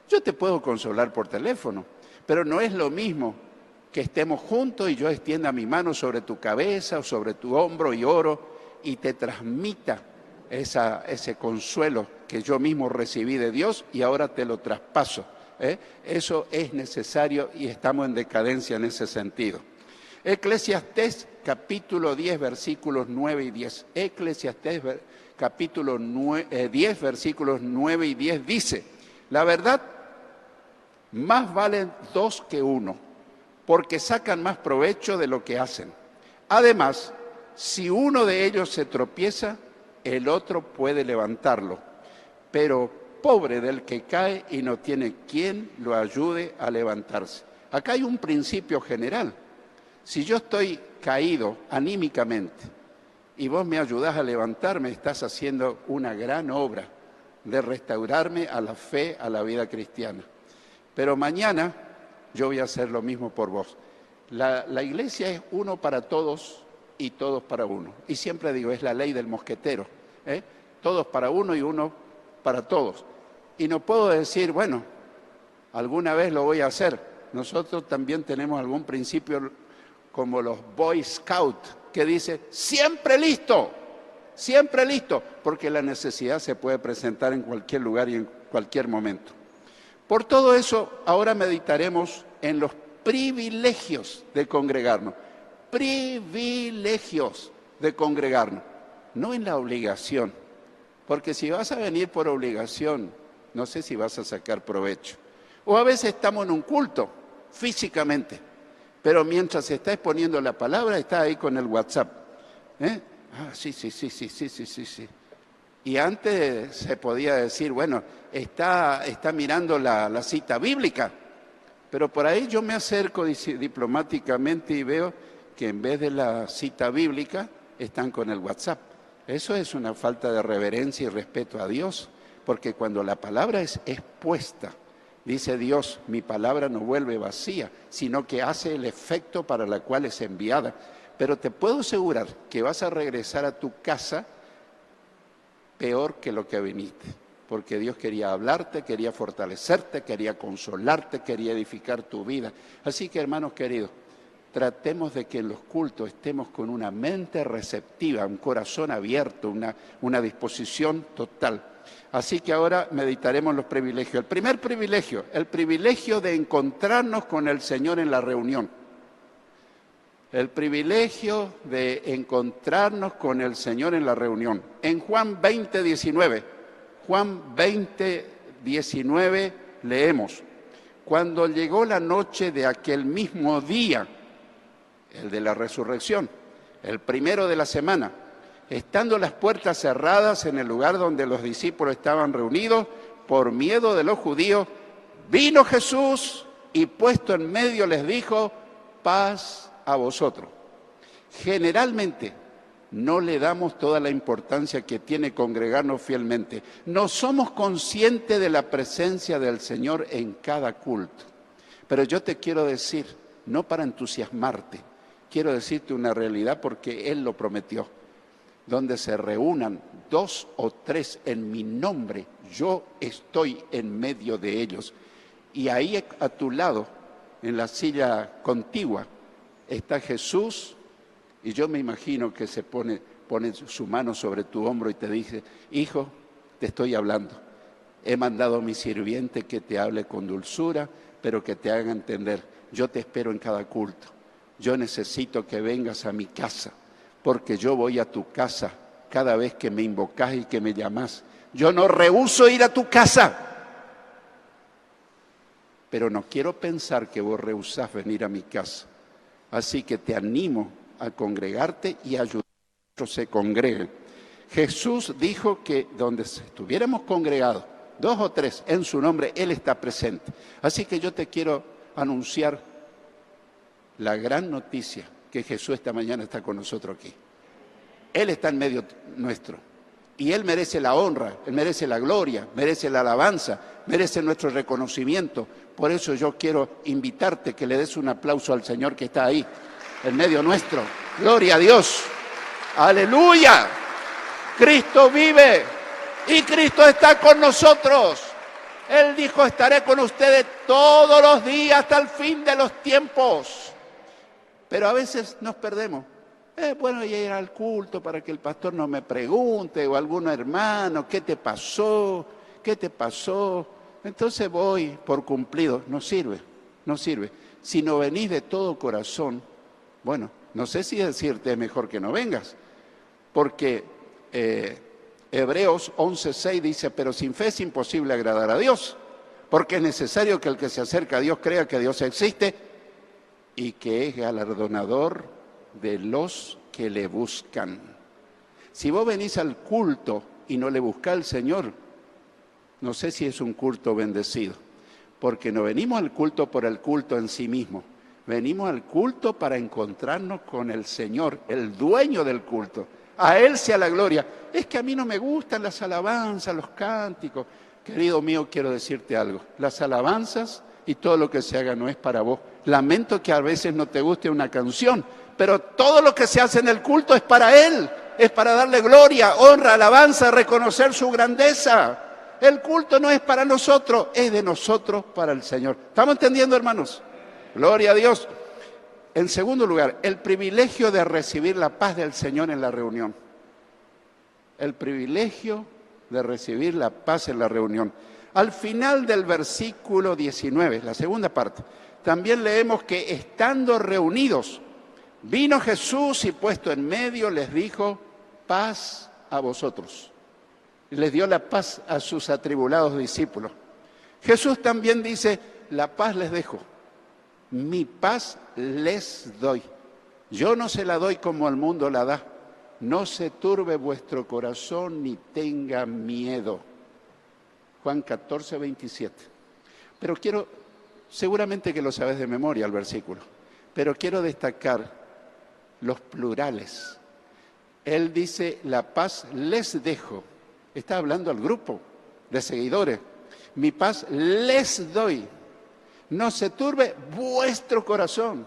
Yo te puedo consolar por teléfono, pero no es lo mismo que estemos juntos y yo extienda mi mano sobre tu cabeza o sobre tu hombro y oro y te transmita ese consuelo que yo mismo recibí de Dios y ahora te lo traspaso. Eso es necesario y estamos en decadencia en ese sentido. Eclesiastés capítulo 10 versículos 9 y 10. Eclesiastés capítulo 10 versículos 9 y 10 dice: la verdad, más valen dos que uno, porque sacan más provecho de lo que hacen. Además, si uno de ellos se tropieza, el otro puede levantarlo. Pero pobre del que cae y no tiene quien lo ayude a levantarse. Acá hay un principio general. Si yo estoy caído anímicamente y vos me ayudás a levantarme, estás haciendo una gran obra de restaurarme a la fe, a la vida cristiana. Pero mañana yo voy a hacer lo mismo por vos. La iglesia es uno para todos y todos para uno. Y siempre digo, es la ley del mosquetero. Todos para uno y uno para todos. Y no puedo decir, bueno, alguna vez lo voy a hacer. Nosotros también tenemos algún principio como los Boy Scouts, que dice, siempre listo, porque la necesidad se puede presentar en cualquier lugar y en cualquier momento. Por todo eso, ahora meditaremos en los privilegios de congregarnos. Privilegios de congregarnos, no en la obligación. Porque si vas a venir por obligación, no sé si vas a sacar provecho. O a veces estamos en un culto, físicamente, pero mientras se está exponiendo la palabra, está ahí con el WhatsApp. Sí. Y antes se podía decir, bueno, está mirando la cita bíblica, pero por ahí yo me acerco diplomáticamente y veo que en vez de la cita bíblica, están con el WhatsApp. Eso es una falta de reverencia y respeto a Dios, porque cuando la palabra es expuesta, dice Dios, mi palabra no vuelve vacía, sino que hace el efecto para la cual es enviada. Pero te puedo asegurar que vas a regresar a tu casa peor que lo que viniste, porque Dios quería hablarte, quería fortalecerte, quería consolarte, quería edificar tu vida. Así que, hermanos queridos, tratemos de que en los cultos estemos con una mente receptiva, un corazón abierto, una disposición total. Así que ahora meditaremos los privilegios. El primer privilegio, el privilegio de encontrarnos con el Señor en la reunión. El privilegio de encontrarnos con el Señor en la reunión. En Juan 20:19, Juan 20:19 leemos: cuando llegó la noche de aquel mismo día, el de la resurrección, el primero de la semana, estando las puertas cerradas en el lugar donde los discípulos estaban reunidos, por miedo de los judíos, vino Jesús y puesto en medio les dijo, paz a vosotros. Generalmente no le damos toda la importancia que tiene congregarnos fielmente. No somos conscientes de la presencia del Señor en cada culto. Pero yo te quiero decir, no para entusiasmarte, quiero decirte una realidad porque Él lo prometió. Donde se reúnan 2 o 3 en mi nombre, yo estoy en medio de ellos. Y ahí a tu lado, en la silla contigua, está Jesús, y yo me imagino que se pone su mano sobre tu hombro y te dice, hijo, te estoy hablando. He mandado a mi sirviente que te hable con dulzura, pero que te haga entender. Yo te espero en cada culto. Yo necesito que vengas a mi casa, porque yo voy a tu casa cada vez que me invocás y que me llamás. Yo no rehúso ir a tu casa, pero no quiero pensar que vos rehusás venir a mi casa. Así que te animo a congregarte y a ayudar a que se congreguen. Jesús dijo que donde estuviéramos congregados, 2 o 3 en su nombre, Él está presente. Así que yo te quiero anunciar la gran noticia que Jesús esta mañana está con nosotros aquí. Él está en medio nuestro. Y Él merece la honra, Él merece la gloria, merece la alabanza, merece nuestro reconocimiento. Por eso yo quiero invitarte que le des un aplauso al Señor que está ahí, en medio nuestro. Gloria a Dios. ¡Aleluya! Cristo vive y Cristo está con nosotros. Él dijo, estaré con ustedes todos los días hasta el fin de los tiempos. Pero a veces nos perdemos. Bueno, ya ir al culto para que el pastor no me pregunte, o algún hermano, ¿qué te pasó? ¿Qué te pasó? Entonces voy por cumplido. No sirve, no sirve. Si no venís de todo corazón, bueno, no sé si decirte es mejor que no vengas, porque Hebreos 11:6 dice, pero sin fe es imposible agradar a Dios, porque es necesario que el que se acerca a Dios crea que Dios existe y que es galardonador de los que le buscan. Si vos venís al culto y no le buscás al Señor, no sé si es un culto bendecido, porque no venimos al culto por el culto en sí mismo, venimos al culto para encontrarnos con el Señor, el dueño del culto. A Él sea la gloria. Es que a mí no me gustan las alabanzas, los cánticos. Querido mío, quiero decirte algo. Las alabanzas y todo lo que se haga no es para vos. Lamento que a veces no te guste una canción, pero todo lo que se hace en el culto es para Él. Es para darle gloria, honra, alabanza, reconocer su grandeza. El culto no es para nosotros, es de nosotros para el Señor. ¿Estamos entendiendo, hermanos? Gloria a Dios. En segundo lugar, el privilegio de recibir la paz del Señor en la reunión. El privilegio de recibir la paz en la reunión. Al final del versículo 19, la segunda parte, también leemos que estando reunidos, vino Jesús y puesto en medio les dijo, paz a vosotros. Y les dio la paz a sus atribulados discípulos. Jesús también dice, la paz les dejo. Mi paz les doy. Yo no se la doy como el mundo la da. No se turbe vuestro corazón ni tenga miedo. Juan 14, 27. Pero seguramente que lo sabes de memoria el versículo, pero quiero destacar los plurales. Él dice, la paz les dejo. Está hablando al grupo de seguidores. Mi paz les doy. No se turbe vuestro corazón.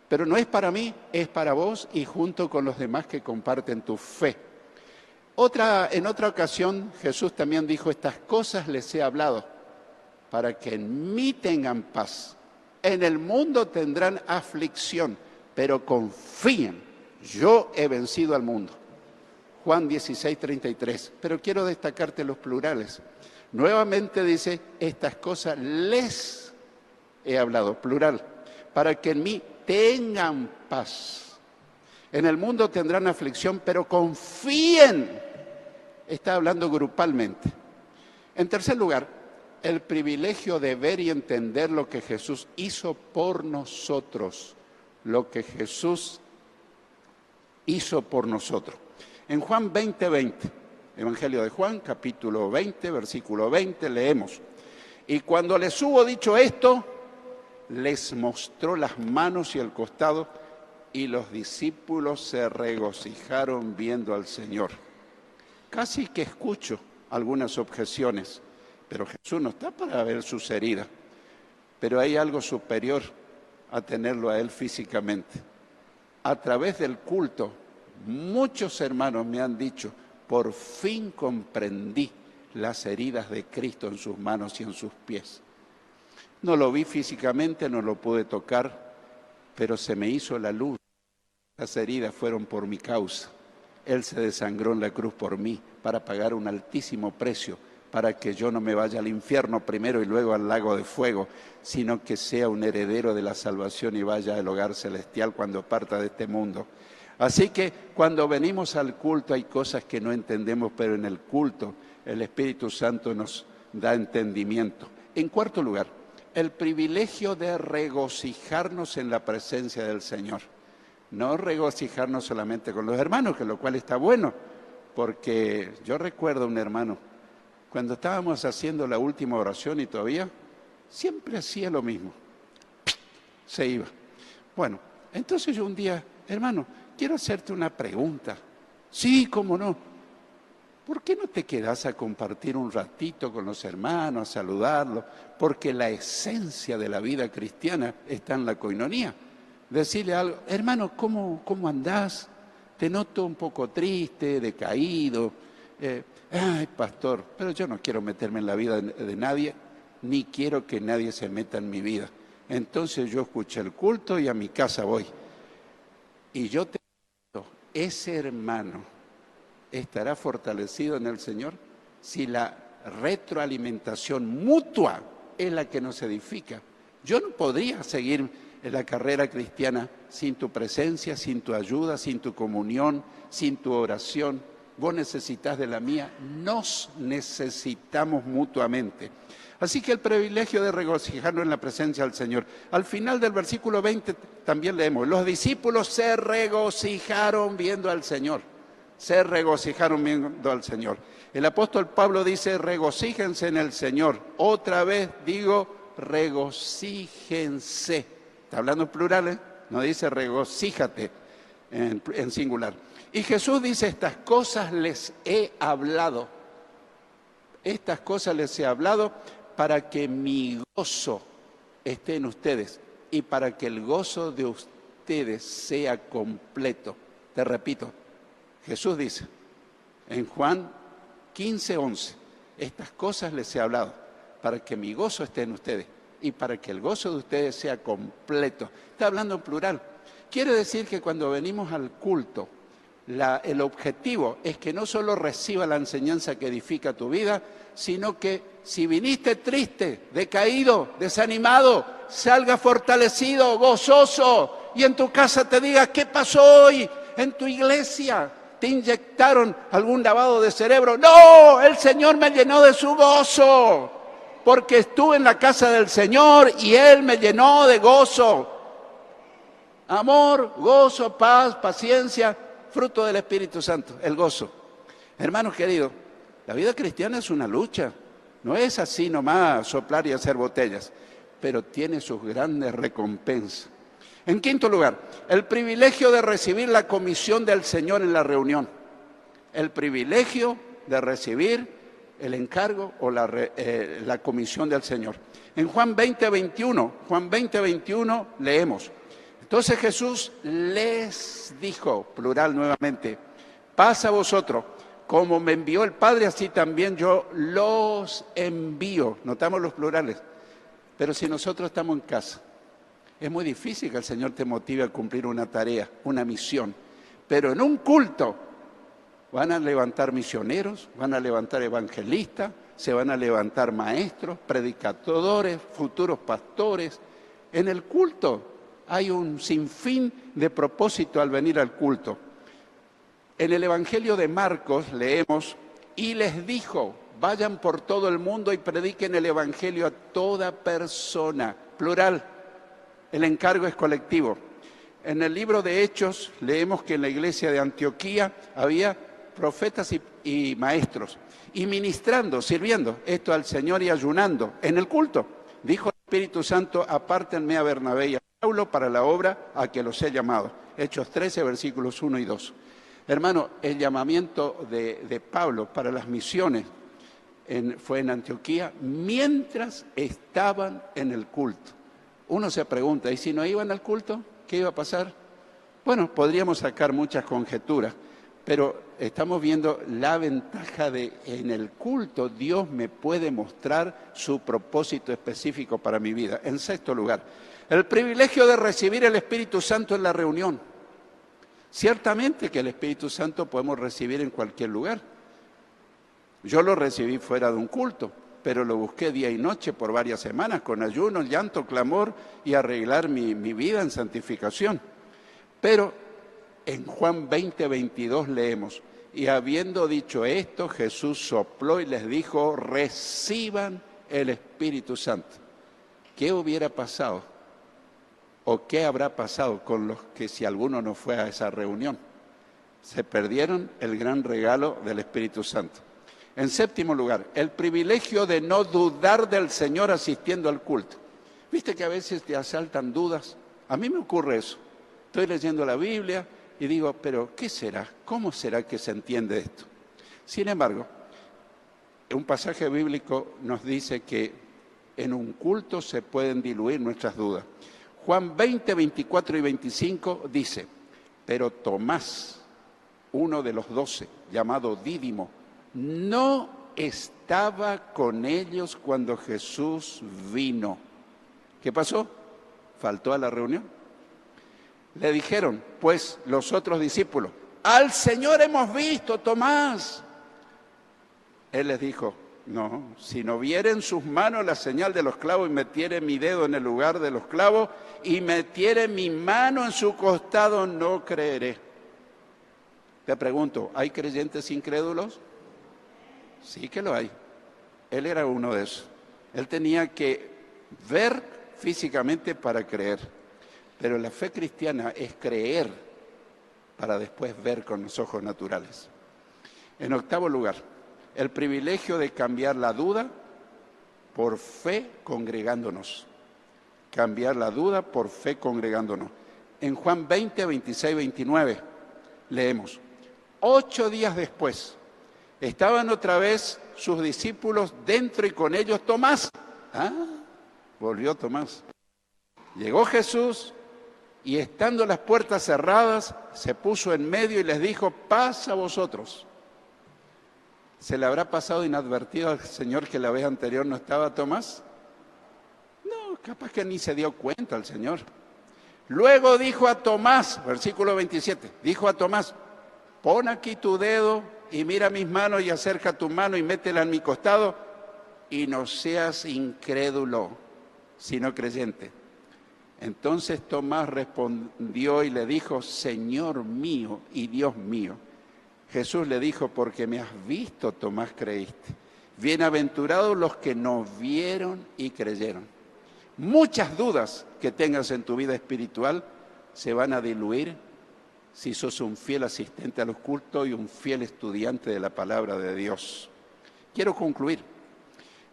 Pero no es para mí, es para vos y junto con los demás que comparten tu fe. En otra ocasión Jesús también dijo, estas cosas les he hablado para que en mí tengan paz. En el mundo tendrán aflicción, pero confíen, yo he vencido al mundo. Juan 16, 33. Pero quiero destacarte los plurales. Nuevamente dice, estas cosas les he hablado, plural, para que en mí tengan paz. En el mundo tendrán aflicción, pero confíen. Está hablando grupalmente. En tercer lugar, el privilegio de ver y entender lo que Jesús hizo por nosotros. Lo que Jesús hizo por nosotros. En Juan 20, 20, Evangelio de Juan, capítulo 20, versículo 20, leemos. Y cuando les hubo dicho esto, les mostró las manos y el costado, y los discípulos se regocijaron viendo al Señor. Casi que escucho algunas objeciones, pero Jesús no está para ver sus heridas, pero hay algo superior a tenerlo a Él físicamente. A través del culto, muchos hermanos me han dicho, por fin comprendí las heridas de Cristo en sus manos y en sus pies. No lo vi físicamente, no lo pude tocar, pero se me hizo la luz. Las heridas fueron por mi causa. Él se desangró en la cruz por mí para pagar un altísimo precio, para que yo no me vaya al infierno primero y luego al lago de fuego, sino que sea un heredero de la salvación y vaya al hogar celestial cuando parta de este mundo. Así que cuando venimos al culto hay cosas que no entendemos, pero en el culto el Espíritu Santo nos da entendimiento. En cuarto lugar, el privilegio de regocijarnos en la presencia del Señor. No regocijarnos solamente con los hermanos, que lo cual está bueno, porque yo recuerdo a un hermano, cuando estábamos haciendo la última oración y todavía, siempre hacía lo mismo, se iba. Bueno, entonces yo un día, hermano, quiero hacerte una pregunta. Sí, cómo no. ¿por qué no te quedas a compartir un ratito con los hermanos, a saludarlos? Porque la esencia de la vida cristiana está en la coinonía. Decirle algo, hermano, ¿cómo andás? Te noto un poco triste, decaído. Ay, pastor, pero yo no quiero meterme en la vida de nadie, ni quiero que nadie se meta en mi vida. Entonces yo escuché el culto y a mi casa voy. Y yo te digo, ese hermano estará fortalecido en el Señor si la retroalimentación mutua es la que nos edifica. Yo no podría seguir en la carrera cristiana sin tu presencia, sin tu ayuda, sin tu comunión, sin tu oración. Vos necesitas de la mía, nos necesitamos mutuamente. Así que el privilegio de regocijarnos en la presencia del Señor. Al final del versículo 20 también leemos, los discípulos se regocijaron viendo al Señor. Se regocijaron viendo al Señor. El apóstol Pablo dice, regocíjense en el Señor. Otra vez digo, regocíjense. Está hablando en plural, ¿eh? No dice regocíjate en singular. Y Jesús dice, estas cosas les he hablado. Estas cosas les he hablado para que mi gozo esté en ustedes y para que el gozo de ustedes sea completo. Te repito, Jesús dice en Juan 15:11, estas cosas les he hablado para que mi gozo esté en ustedes y para que el gozo de ustedes sea completo. Está hablando en plural. Quiere decir que cuando venimos al culto, el objetivo es que no solo reciba la enseñanza que edifica tu vida, sino que si viniste triste, decaído, desanimado, salga fortalecido, gozoso, y en tu casa te diga, ¿qué pasó hoy en tu iglesia? ¿Te inyectaron algún lavado de cerebro? No, el Señor me llenó de su gozo, porque estuve en la casa del Señor y Él me llenó de gozo. Amor, gozo, paz, paciencia, fruto del Espíritu Santo, el gozo. Hermanos queridos, la vida cristiana es una lucha. No es así nomás soplar y hacer botellas, pero tiene sus grandes recompensas. En quinto lugar, el privilegio de recibir la comisión del Señor en la reunión. El privilegio de recibir el encargo o la comisión del Señor. En Juan 20:21 leemos. Entonces Jesús les dijo, plural nuevamente, paz a vosotros, como me envió el Padre, así también yo los envío. Notamos los plurales. Pero si nosotros estamos en casa, es muy difícil que el Señor te motive a cumplir una tarea, una misión. Pero en un culto van a levantar misioneros, van a levantar evangelistas, se van a levantar maestros, predicadores, futuros pastores. En el culto hay un sinfín de propósito al venir al culto. En el Evangelio de Marcos leemos, y les dijo, vayan por todo el mundo y prediquen el Evangelio a toda persona. Plural, el encargo es colectivo. En el libro de Hechos leemos que en la iglesia de Antioquía había profetas y maestros, y ministrando, sirviendo esto al Señor y ayunando en el culto. Dijo el Espíritu Santo, apártenme a Bernabé y a Pablo para la obra a que los he llamado. Hechos 13, versículos 1 y 2. Hermano, el llamamiento de Pablo para las misiones fue en Antioquía mientras estaban en el culto. Uno se pregunta, ¿y si no iban al culto? ¿Qué iba a pasar? Bueno, podríamos sacar muchas conjeturas, pero estamos viendo la ventaja de en el culto Dios me puede mostrar su propósito específico para mi vida. En sexto lugar, el privilegio de recibir el Espíritu Santo en la reunión. Ciertamente que el Espíritu Santo podemos recibir en cualquier lugar. Yo lo recibí fuera de un culto, pero lo busqué día y noche por varias semanas, con ayuno, llanto, clamor y arreglar mi vida en santificación. Pero en Juan 20:22 leemos, y habiendo dicho esto, Jesús sopló y les dijo, reciban el Espíritu Santo. ¿Qué hubiera pasado? ¿O qué habrá pasado con los que si alguno no fue a esa reunión? Se perdieron el gran regalo del Espíritu Santo. En séptimo lugar, el privilegio de no dudar del Señor asistiendo al culto. ¿Viste que a veces te asaltan dudas? A mí me ocurre eso. Estoy leyendo la Biblia y digo, pero ¿qué será? ¿Cómo será que se entiende esto? Sin embargo, un pasaje bíblico nos dice que en un culto se pueden diluir nuestras dudas. Juan 20, 24 y 25 dice, pero Tomás, uno de los 12, llamado Dídimo, no estaba con ellos cuando Jesús vino. ¿Qué pasó? ¿Faltó a la reunión? Le dijeron, pues, los otros discípulos, al Señor hemos visto, Tomás. Él les dijo, no, si no viere en sus manos la señal de los clavos y metiere mi dedo en el lugar de los clavos y metiere mi mano en su costado, no creeré. Te pregunto, ¿hay creyentes incrédulos? Sí que lo hay. Él era uno de esos. Él tenía que ver físicamente para creer. Pero la fe cristiana es creer para después ver con los ojos naturales. En octavo lugar, el privilegio de cambiar la duda por fe congregándonos. Cambiar la duda por fe congregándonos. En Juan 20, 26, 29 leemos, 8 días después, estaban otra vez sus discípulos dentro y con ellos Tomás. Volvió Tomás. Llegó Jesús y estando las puertas cerradas, se puso en medio y les dijo, paz a vosotros. ¿Se le habrá pasado inadvertido al Señor que la vez anterior no estaba Tomás? No, capaz que ni se dio cuenta el Señor. Luego dijo a Tomás, versículo 27, dijo a Tomás, pon aquí tu dedo y mira mis manos y acerca tu mano y métela en mi costado y no seas incrédulo, sino creyente. Entonces Tomás respondió y le dijo, Señor mío y Dios mío. Jesús le dijo, porque me has visto, Tomás, creíste. Bienaventurados los que no vieron y creyeron. Muchas dudas que tengas en tu vida espiritual se van a diluir si sos un fiel asistente a los cultos y un fiel estudiante de la palabra de Dios. Quiero concluir.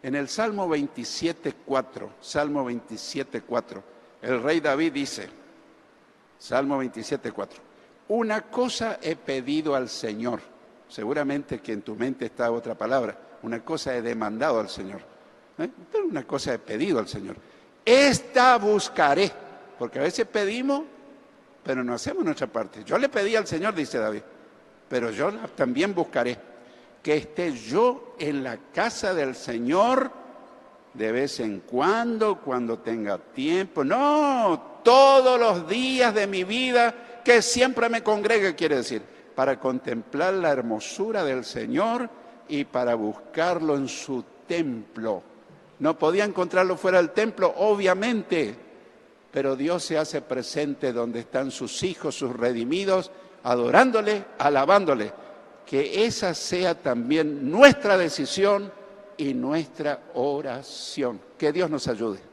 En el Salmo 27.4, el rey David dice, Salmo 27.4, una cosa he pedido al Señor. Seguramente que en tu mente está otra palabra. Una cosa he demandado al Señor. Pero una cosa he pedido al Señor. Esta buscaré. Porque a veces pedimos, pero no hacemos nuestra parte. Yo le pedí al Señor, dice David, pero yo también buscaré. Que esté yo en la casa del Señor de vez en cuando tenga tiempo. No, todos los días de mi vida, que siempre me congregue, quiere decir, para contemplar la hermosura del Señor y para buscarlo en su templo. No podía encontrarlo fuera del templo, obviamente, pero Dios se hace presente donde están sus hijos, sus redimidos, adorándole, alabándole. Que esa sea también nuestra decisión y nuestra oración. Que Dios nos ayude.